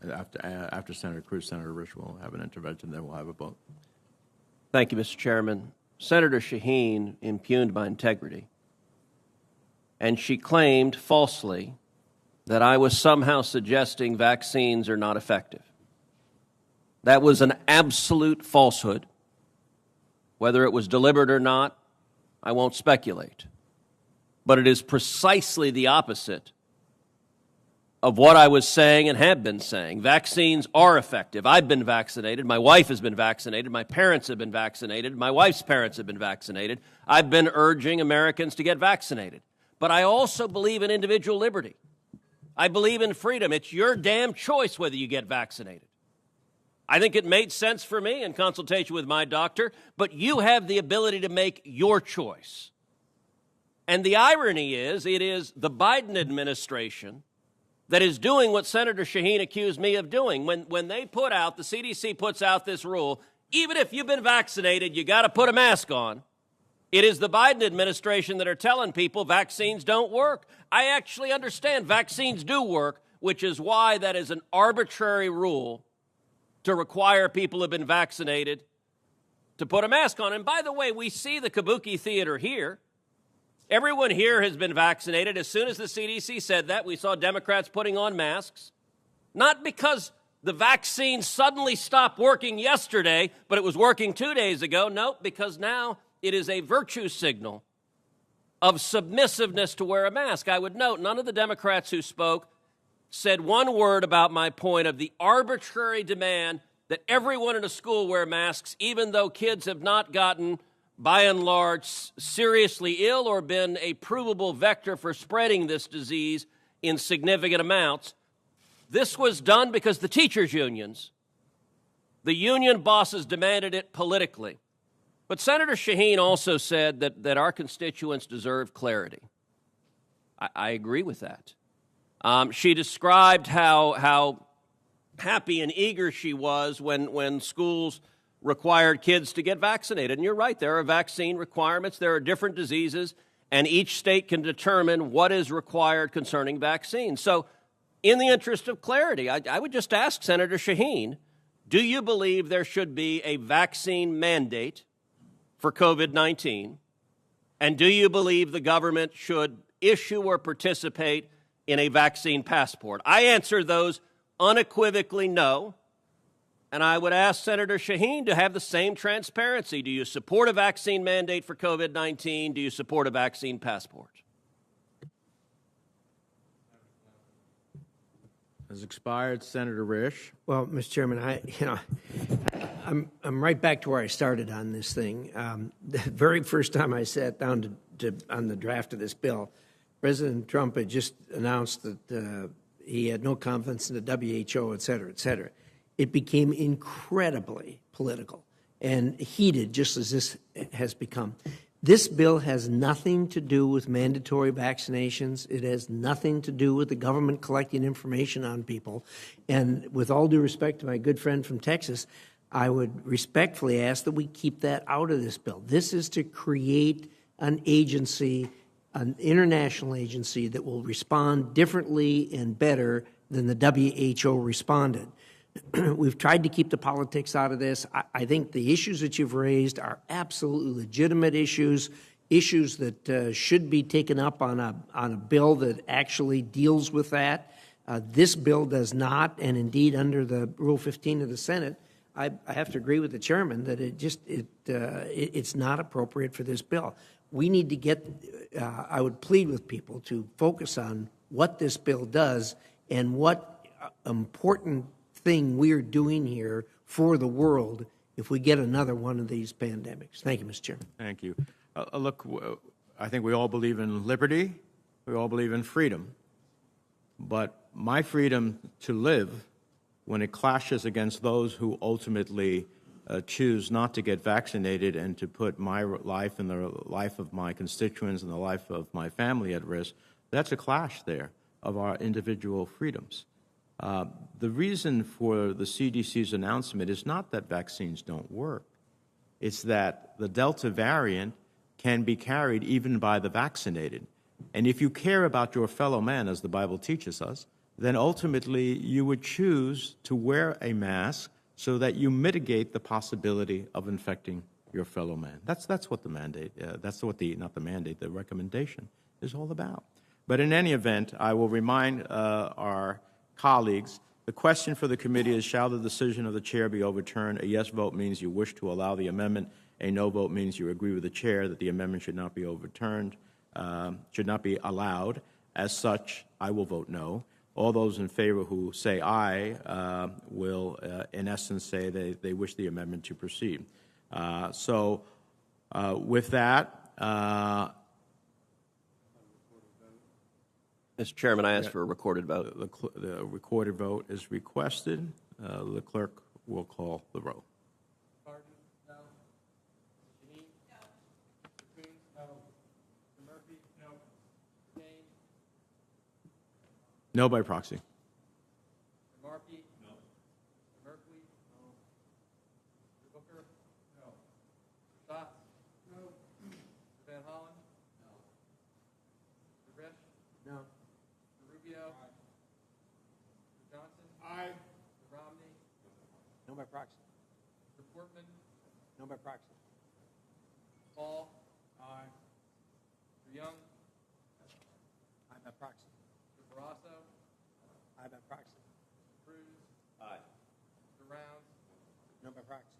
after Senator Cruz, Senator Risch will have an intervention, then we'll have a vote. Thank you, Mr. Chairman. Senator Shaheen impugned my integrity, and she claimed falsely that I was somehow suggesting vaccines are not effective. That was an absolute falsehood. Whether it was deliberate or not, I won't speculate. But it is precisely the opposite of what I was saying and have been saying. Vaccines are effective. I've been vaccinated. My wife has been vaccinated. My parents have been vaccinated. My wife's parents have been vaccinated. I've been urging Americans to get vaccinated. But I also believe in individual liberty. I believe in freedom. It's your damn choice whether you get vaccinated. I think it made sense for me in consultation with my doctor, but you have the ability to make your choice. And the irony is, it is the Biden administration that is doing what Senator Shaheen accused me of doing. When they put out, the CDC puts out this rule, even if you've been vaccinated, you got to put a mask on. It is the Biden administration that are telling people vaccines don't work. I actually understand vaccines do work, which is why that is an arbitrary rule to require people who have been vaccinated to put a mask on. And by the way, we see the kabuki theater here. Everyone here has been vaccinated. As soon as the CDC said that, we saw Democrats putting on masks. Not because the vaccine suddenly stopped working yesterday, but it was working 2 days ago. Nope, because now it is a virtue signal of submissiveness to wear a mask. I would note none of the Democrats who spoke said one word about my point of the arbitrary demand that everyone in a school wear masks, even though kids have not gotten, by and large, seriously ill or been a provable vector for spreading this disease in significant amounts. This was done because the teachers' unions, the union bosses demanded it politically. But Senator Shaheen also said that our constituents deserve clarity. I agree with that. She described how happy and eager she was when schools required kids to get vaccinated. And you're right, there are vaccine requirements. There are different diseases, and each state can determine what is required concerning vaccines. So in the interest of clarity, I would just ask Senator Shaheen, do you believe there should be a vaccine mandate for COVID-19? And do you believe the government should issue or participate in a vaccine passport? I answer those unequivocally no. And I would ask Senator Shaheen to have the same transparency. Do you support a vaccine mandate for COVID-19? Do you support a vaccine passport? Has expired. Senator Risch. Well, Mr. Chairman, I'm right back to where I started on this thing. The very first time I sat down on the draft of this bill, President Trump had just announced that he had no confidence in the WHO, et cetera, et cetera. It became incredibly political and heated, just as this has become. This bill has nothing to do with mandatory vaccinations. It has nothing to do with the government collecting information on people. And with all due respect to my good friend from Texas, I would respectfully ask that we keep that out of this bill. This is to create an agency, an international agency that will respond differently and better than the WHO responded. We've tried to keep the politics out of this. I think the issues that you've raised are absolutely legitimate issues that should be taken up on a bill that actually deals with that. This bill does not, and indeed under the Rule 15 of the Senate, I have to agree with the chairman that it's not appropriate for this bill. We need to get, I would plead with people to focus on what this bill does and what important thing we're doing here for the world if we get another one of these pandemics. Thank you, Mr. Chairman. Thank you. Look, I think we all believe in liberty. We all believe in freedom. But my freedom to live, when it clashes against those who ultimately choose not to get vaccinated and to put my life and the life of my constituents and the life of my family at risk, that's a clash there of our individual freedoms. The reason for the CDC's announcement is not that vaccines don't work. It's that the Delta variant can be carried even by the vaccinated. And if you care about your fellow man, as the Bible teaches us, then ultimately you would choose to wear a mask so that you mitigate the possibility of infecting your fellow man. That's what the mandate, the recommendation is all about. But in any event, I will remind our colleagues, the question for the committee is, shall the decision of the chair be overturned? A yes vote means you wish to allow the amendment. A no vote means you agree with the chair that the amendment should not be overturned, should not be allowed. As such, I will vote no. All those in favor who say aye will, in essence, say they wish the amendment to proceed. With that, Mr. Chairman, I ask for a recorded vote. the recorded vote is requested. The clerk will call the roll. Barton? No. Shaheen? No. Cruz? No. Murphy? No. Kane? No by proxy. Markey? No. Merkley? No. Booker? No. Scott? No. Van Hollen? No. Risch? No. Rubio? Aye. Johnson? Aye. Romney? No by proxy. Portman? No by proxy. Paul? Aye. Young? Aye by proxy. Barrasso? Aye by proxy. Cruz? Aye. Rounds? No by proxy.